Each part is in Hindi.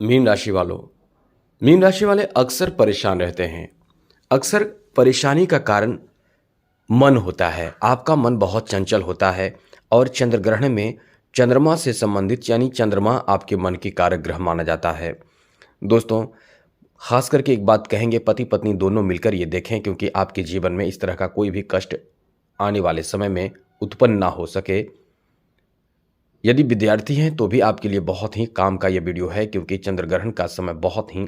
मीन राशि वालों, मीन राशि वाले अक्सर परेशान रहते हैं। अक्सर परेशानी का कारण मन होता है। आपका मन बहुत चंचल होता है और चंद्र ग्रहण में चंद्रमा से संबंधित यानी चंद्रमा आपके मन की कारक ग्रह माना जाता है। दोस्तों, खास करके एक बात कहेंगे, पति पत्नी दोनों मिलकर ये देखें, क्योंकि आपके जीवन में इस तरह का कोई भी कष्ट आने वाले समय में उत्पन्न ना हो सके। यदि विद्यार्थी हैं तो भी आपके लिए बहुत ही काम का ये वीडियो है, क्योंकि चंद्र ग्रहण का समय बहुत ही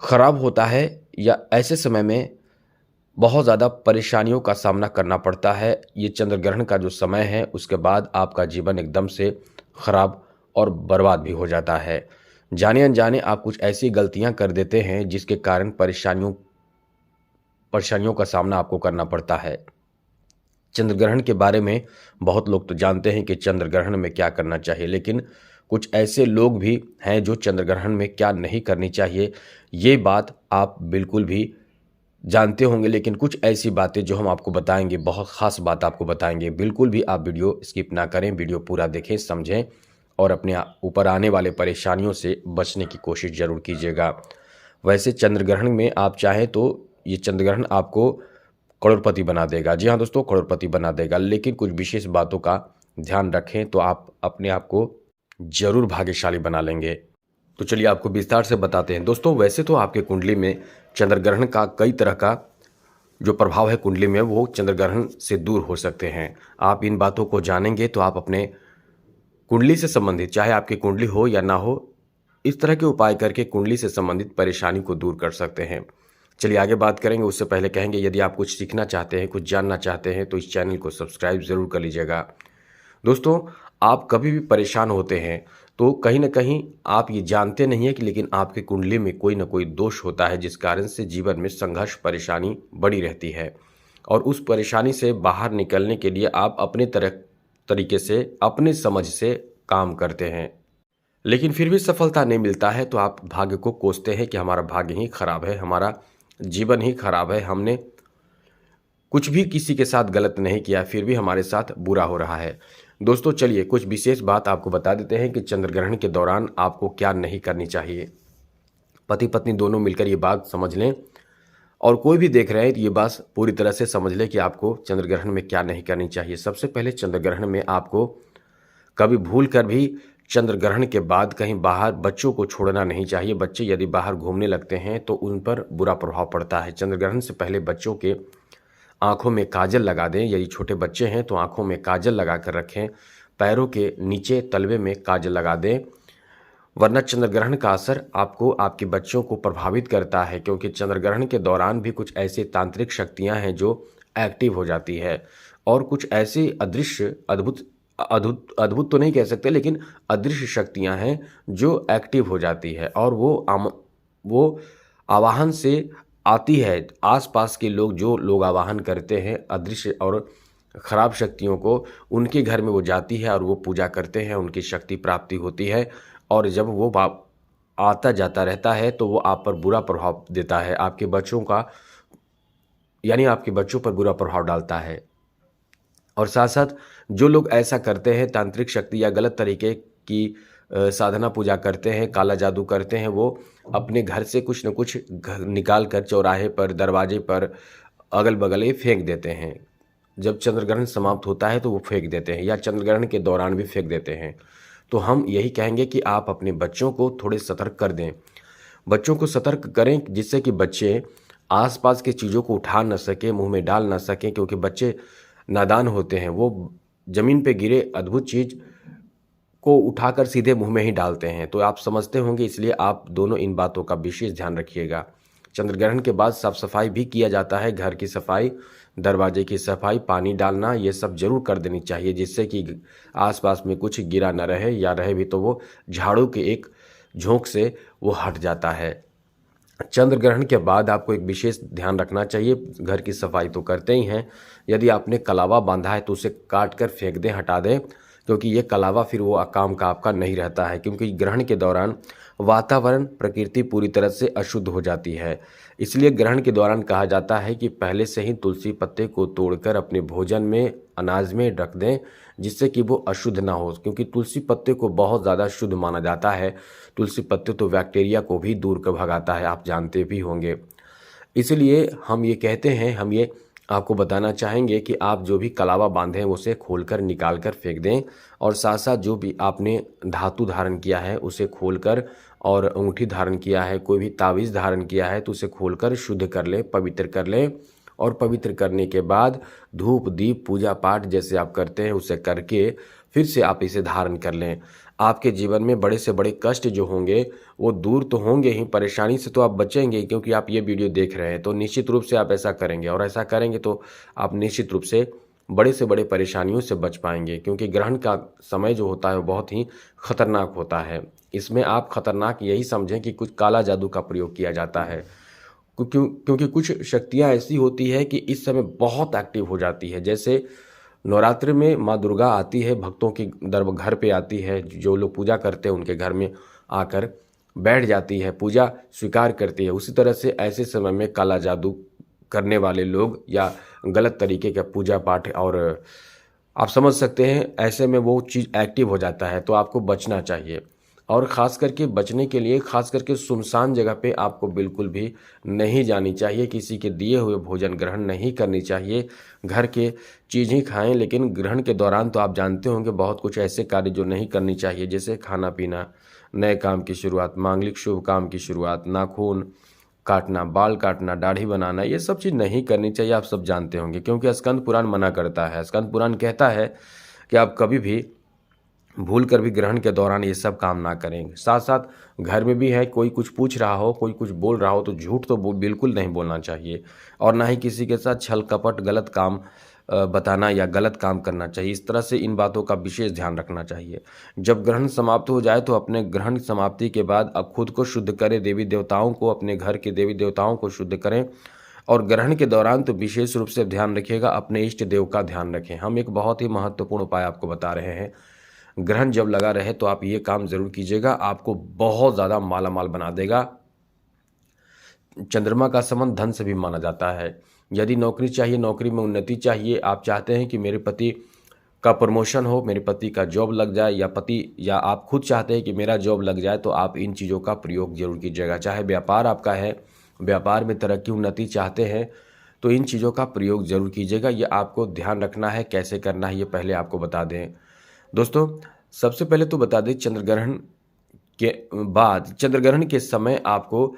खराब होता है या ऐसे समय में बहुत ज़्यादा परेशानियों का सामना करना पड़ता है। ये चंद्र ग्रहण का जो समय है उसके बाद आपका जीवन एकदम से खराब और बर्बाद भी हो जाता है। जाने अनजाने आप कुछ ऐसी गलतियां कर देते हैं जिसके कारण परेशानियों का सामना आपको करना पड़ता है। चंद्र ग्रहण के बारे में बहुत लोग तो जानते हैं कि चंद्र ग्रहण में क्या करना चाहिए, लेकिन कुछ ऐसे लोग भी हैं जो चंद्र ग्रहण में क्या नहीं करनी चाहिए ये बात आप बिल्कुल भी जानते होंगे। लेकिन कुछ ऐसी बातें जो हम आपको बताएंगे, बहुत ख़ास बात आपको बताएंगे, बिल्कुल भी आप वीडियो स्किप ना करें, वीडियो पूरा देखें, समझें और अपने ऊपर आने वाले परेशानियों से बचने की कोशिश ज़रूर कीजिएगा। वैसे चंद्र ग्रहण में आप चाहें तो ये चंद्र ग्रहण आपको करोड़पति बना देगा। जी हाँ दोस्तों, करोड़पति बना देगा, लेकिन कुछ विशेष बातों का ध्यान रखें तो आप अपने आप को जरूर भाग्यशाली बना लेंगे। तो चलिए आपको विस्तार से बताते हैं। दोस्तों, वैसे तो आपके कुंडली में चंद्र ग्रहण का कई तरह का जो प्रभाव है कुंडली में वो चंद्र ग्रहण से दूर हो सकते हैं। आप इन बातों को जानेंगे तो आप अपने कुंडली से संबंधित, चाहे आपकी कुंडली हो या ना हो, इस तरह के उपाय करके कुंडली से संबंधित परेशानी को दूर कर सकते हैं। चलिए आगे बात करेंगे। उससे पहले कहेंगे, यदि आप कुछ सीखना चाहते हैं, कुछ जानना चाहते हैं तो इस चैनल को सब्सक्राइब ज़रूर कर लीजिएगा। दोस्तों, आप कभी भी परेशान होते हैं तो कहीं ना कहीं आप ये जानते नहीं है कि लेकिन आपके कुंडली में कोई ना कोई दोष होता है, जिस कारण से जीवन में संघर्ष परेशानी बड़ी रहती है। और उस परेशानी से बाहर निकलने के लिए आप अपने तरीके से, अपने समझ से काम करते हैं, लेकिन फिर भी सफलता नहीं मिलता है तो आप भाग्य को कोसते हैं कि हमारा भाग्य ही खराब है, हमारा जीवन ही खराब है, हमने कुछ भी किसी के साथ गलत नहीं किया फिर भी हमारे साथ बुरा हो रहा है। दोस्तों, चलिए कुछ विशेष बात आपको बता देते हैं कि चंद्र ग्रहण के दौरान आपको क्या नहीं करनी चाहिए। पति पत्नी दोनों मिलकर ये बात समझ लें, और कोई भी देख रहे हैं तो ये बात पूरी तरह से समझ लें कि आपको चंद्र ग्रहण में क्या नहीं करनी चाहिए। सबसे पहले, चंद्र ग्रहण में आपको कभी भूल कर भी चंद्र ग्रहण के बाद कहीं बाहर बच्चों को छोड़ना नहीं चाहिए। बच्चे यदि बाहर घूमने लगते हैं तो उन पर बुरा प्रभाव पड़ता है। चंद्र ग्रहण से पहले बच्चों के आंखों में काजल लगा दें। यदि छोटे बच्चे हैं तो आंखों में काजल लगा कर रखें, पैरों के नीचे तलवे में काजल लगा दें, वरना चंद्र ग्रहण का असर आपको, आपके बच्चों को प्रभावित करता है, क्योंकि चंद्र ग्रहण के दौरान भी कुछ ऐसी तांत्रिक शक्तियां हैं जो एक्टिव हो जाती है और कुछ ऐसी अदृश्य, अद्भुत अद्भुत अद्भुत तो नहीं कह सकते, लेकिन अदृश्य शक्तियां हैं जो एक्टिव हो जाती है और वो आवाहन से आती है। आसपास के लोग, जो लोग आवाहन करते हैं अदृश्य और खराब शक्तियों को, उनके घर में वो जाती है और वो पूजा करते हैं, उनकी शक्ति प्राप्ति होती है। और जब वो आता जाता रहता है तो वो आप पर बुरा प्रभाव देता है, आपके बच्चों का, यानी आपके बच्चों पर बुरा प्रभाव डालता है। और साथ साथ जो लोग ऐसा करते हैं, तांत्रिक शक्ति या गलत तरीके की साधना पूजा करते हैं, काला जादू करते हैं, वो अपने घर से कुछ न कुछ निकाल कर चौराहे पर, दरवाजे पर, अगल बगल ये फेंक देते हैं। जब चंद्र ग्रहण समाप्त होता है तो वो फेंक देते हैं, या चंद्र ग्रहण के दौरान भी फेंक देते हैं। तो हम यही कहेंगे कि आप अपने बच्चों को थोड़े सतर्क कर दें, बच्चों को सतर्क करें, जिससे कि बच्चे आसपास की चीज़ों को उठा न सकें, मुंह में डाल न सकें, क्योंकि बच्चे नादान होते हैं। वो ज़मीन पे गिरे अद्भुत चीज़ को उठाकर सीधे मुंह में ही डालते हैं। तो आप समझते होंगे, इसलिए आप दोनों इन बातों का विशेष ध्यान रखिएगा। चंद्र ग्रहण के बाद साफ सफाई भी किया जाता है, घर की सफाई, दरवाजे की सफाई, पानी डालना, ये सब जरूर कर देनी चाहिए, जिससे कि आसपास में कुछ गिरा न रहे, या रहे भी तो वो झाड़ू के एक झोंक से वो हट जाता है। चंद्र ग्रहण के बाद आपको एक विशेष ध्यान रखना चाहिए। घर की सफाई तो करते ही हैं, यदि आपने कलावा बांधा है तो उसे काट कर फेंक दें, हटा दें, क्योंकि ये कलावा फिर वो काम का आपका नहीं रहता है। क्योंकि ग्रहण के दौरान वातावरण, प्रकृति पूरी तरह से अशुद्ध हो जाती है। इसलिए ग्रहण के दौरान कहा जाता है कि पहले से ही तुलसी पत्ते को तोड़कर अपने भोजन में, अनाज में रख दें, जिससे कि वो अशुद्ध ना हो, क्योंकि तुलसी पत्ते को बहुत ज़्यादा शुद्ध माना जाता है। तुलसी पत्ते तो बैक्टीरिया को भी दूर कर भगाता है, आप जानते भी होंगे। इसलिए हम ये कहते हैं, हम ये आपको बताना चाहेंगे कि आप जो भी कलावा बांधे हैं उसे खोलकर निकाल कर फेंक दें, और साथ साथ जो भी आपने धातु धारण किया है उसे खोलकर, और अंगूठी धारण किया है, कोई भी तावीज़ धारण किया है तो उसे खोलकर शुद्ध कर लें, पवित्र कर लें। और पवित्र करने के बाद धूप दीप पूजा पाठ जैसे आप करते हैं उसे करके फिर से आप इसे धारण कर लें। आपके जीवन में बड़े से बड़े कष्ट जो होंगे वो दूर तो होंगे ही, परेशानी से तो आप बचेंगे, क्योंकि आप ये वीडियो देख रहे हैं तो निश्चित रूप से आप ऐसा करेंगे, और ऐसा करेंगे तो आप निश्चित रूप से बड़े से बड़े परेशानियों से बच पाएंगे। क्योंकि ग्रहण का समय जो होता है वो बहुत ही खतरनाक होता है। इसमें आप खतरनाक यही समझें कि कुछ काला जादू का प्रयोग किया जाता है, क्योंकि कुछ शक्तियाँ ऐसी होती है कि इस समय बहुत एक्टिव हो जाती है। जैसे नवरात्रि में माँ दुर्गा आती है, भक्तों की घर पे आती है, जो लोग पूजा करते हैं उनके घर में आकर बैठ जाती है, पूजा स्वीकार करती है। उसी तरह से ऐसे समय में काला जादू करने वाले लोग या गलत तरीके का पूजा पाठ, और आप समझ सकते हैं ऐसे में वो चीज़ एक्टिव हो जाता है, तो आपको बचना चाहिए। और ख़ास करके बचने के लिए ख़ास करके सुनसान जगह पे आपको बिल्कुल भी नहीं जानी चाहिए, किसी के दिए हुए भोजन ग्रहण नहीं करनी चाहिए। घर के चीज़ ही खाएं, लेकिन ग्रहण के दौरान तो आप जानते होंगे बहुत कुछ ऐसे कार्य जो नहीं करनी चाहिए, जैसे खाना पीना, नए काम की शुरुआत, मांगलिक शुभ काम की शुरुआत, नाखून काटना, बाल काटना, दाढ़ी बनाना, ये सब चीज़ नहीं करनी चाहिए। आप सब जानते होंगे, क्योंकि स्कंद पुराण मना करता है। स्कंद पुराण कहता है कि आप कभी भी भूल कर भी ग्रहण के दौरान ये सब काम ना करें। साथ साथ घर में भी है, कोई कुछ पूछ रहा हो, कोई कुछ बोल रहा हो तो झूठ तो बिल्कुल नहीं बोलना चाहिए, और ना ही किसी के साथ छल कपट गलत काम बताना या गलत काम करना चाहिए। इस तरह से इन बातों का विशेष ध्यान रखना चाहिए। जब ग्रहण समाप्त हो जाए तो अपने ग्रहण समाप्ति के बाद अब खुद को शुद्ध करें, देवी देवताओं को, अपने घर के देवी देवताओं को शुद्ध करें। और ग्रहण के दौरान तो विशेष रूप से ध्यान रखिएगा, अपने इष्ट देव का ध्यान रखें। हम एक बहुत ही महत्वपूर्ण उपाय आपको बता रहे हैं। ग्रहण जब लगा रहे तो आप ये काम जरूर कीजिएगा, आपको बहुत ज़्यादा मालामाल बना देगा। चंद्रमा का संबंध धन से भी माना जाता है। यदि नौकरी चाहिए, नौकरी में उन्नति चाहिए, आप चाहते हैं कि मेरे पति का प्रमोशन हो, मेरे पति का जॉब लग जाए, या आप खुद चाहते हैं कि मेरा जॉब लग जाए, तो आप इन चीज़ों का प्रयोग जरूर कीजिएगा। चाहे व्यापार आपका है, व्यापार में तरक्की उन्नति चाहते हैं तो इन चीज़ों का प्रयोग जरूर कीजिएगा। ये आपको ध्यान रखना है, कैसे करना है ये पहले आपको बता दें। दोस्तों, सबसे पहले तो बता दें, चंद्रग्रहण के बाद, चंद्रग्रहण के समय आपको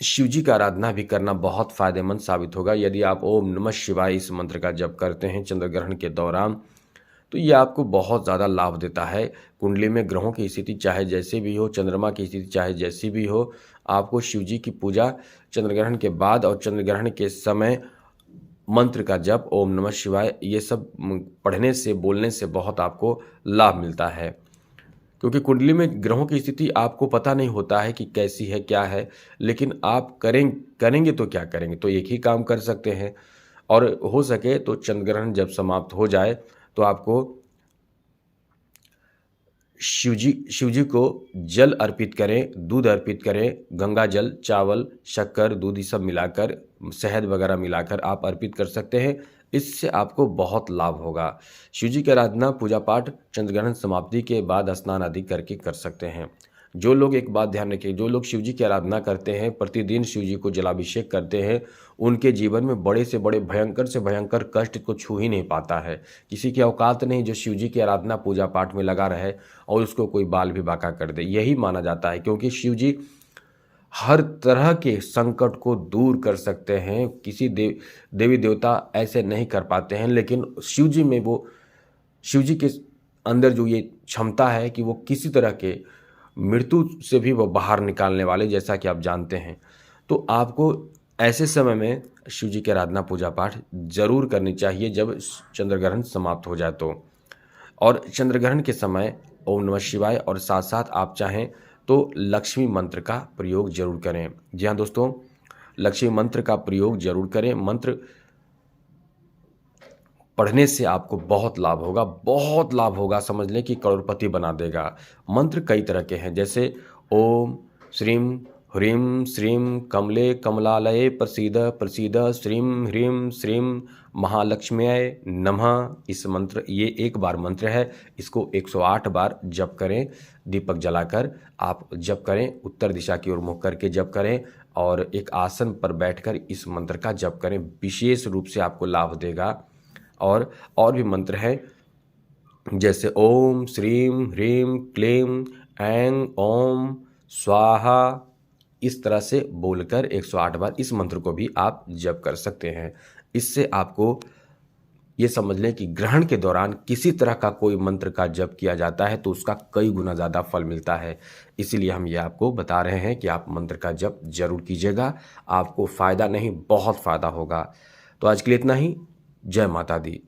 शिव जी का आराधना भी करना बहुत फायदेमंद साबित होगा। यदि आप ओम नमः शिवाय इस मंत्र का जप करते हैं चंद्रग्रहण के दौरान, तो ये आपको बहुत ज़्यादा लाभ देता है। कुंडली में ग्रहों की स्थिति चाहे जैसे भी हो, चंद्रमा की स्थिति चाहे जैसी भी हो, आपको शिव जी की पूजा चंद्रग्रहण के बाद और चंद्रग्रहण के समय मंत्र का जप, ओम नमः शिवाय, ये सब पढ़ने से, बोलने से बहुत आपको लाभ मिलता है। क्योंकि कुंडली में ग्रहों की स्थिति आपको पता नहीं होता है कि कैसी है, क्या है, लेकिन आप करेंगे तो क्या करेंगे, तो एक ही काम कर सकते हैं। और हो सके तो चंद्रग्रहण जब समाप्त हो जाए तो आपको शिव जी को जल अर्पित करें, दूध अर्पित करें, गंगा जल, चावल, शक्कर, दूध, ये सब मिलाकर, शहद वगैरह मिलाकर आप अर्पित कर सकते हैं। इससे आपको बहुत लाभ होगा। शिव जी की आराधना, पूजा पाठ चंद्रग्रहण समाप्ति के बाद स्नान आदि करके कर सकते हैं। जो लोग, एक बात ध्यान रखिए, जो लोग शिव जी की आराधना करते हैं, प्रतिदिन शिव जी को जलाभिषेक करते हैं, उनके जीवन में बड़े से बड़े, भयंकर से भयंकर कष्ट को छू ही नहीं पाता है। किसी की औकात नहीं जो शिव जी की आराधना पूजा पाठ में लगा रहे और उसको कोई बाल भी बाका कर दे। यही माना जाता है, क्योंकि शिव जी हर तरह के संकट को दूर कर सकते हैं। किसी देवी देवता ऐसे नहीं कर पाते हैं, लेकिन शिव जी में वो, शिव जी के अंदर जो ये क्षमता है कि वो किसी तरह के मृत्यु से भी वो बाहर निकालने वाले, जैसा कि आप जानते हैं। तो आपको ऐसे समय में शिव जी की आराधना पूजा पाठ जरूर करनी चाहिए जब चंद्रग्रहण समाप्त हो जाए तो। और चंद्रग्रहण के समय ओम नमः शिवाय, और साथ साथ आप चाहें तो लक्ष्मी मंत्र का प्रयोग जरूर करें। जी हाँ दोस्तों, लक्ष्मी मंत्र का प्रयोग जरूर करें। मंत्र पढ़ने से आपको बहुत लाभ होगा, बहुत लाभ होगा, समझ लें कि करोड़पति बना देगा। मंत्र कई तरह के हैं, जैसे ओम श्रीम ह्रीं श्रीं कमले कमलालये प्रसीद प्रसीद श्रीं ह्रीं श्रीं महालक्ष्म्यै नमः। इस मंत्र, ये एक बार मंत्र है, इसको 108 बार जप करें। दीपक जलाकर आप जप करें, उत्तर दिशा की ओर मुख करके जप करें और एक आसन पर बैठकर इस मंत्र का जप करें। विशेष रूप से आपको लाभ देगा। और भी मंत्र हैं, जैसे ओम श्रीं ह्रीं क्लीं ऐं ओम स्वाहा, इस तरह से बोलकर 108 बार इस मंत्र को भी आप जप कर सकते हैं। इससे आपको ये समझ लें कि ग्रहण के दौरान किसी तरह का कोई मंत्र का जप किया जाता है तो उसका कई गुना ज़्यादा फल मिलता है। इसीलिए हम ये आपको बता रहे हैं कि आप मंत्र का जप जरूर कीजिएगा, आपको फ़ायदा नहीं बहुत फ़ायदा होगा। तो आज के लिए इतना ही। जय माता दी।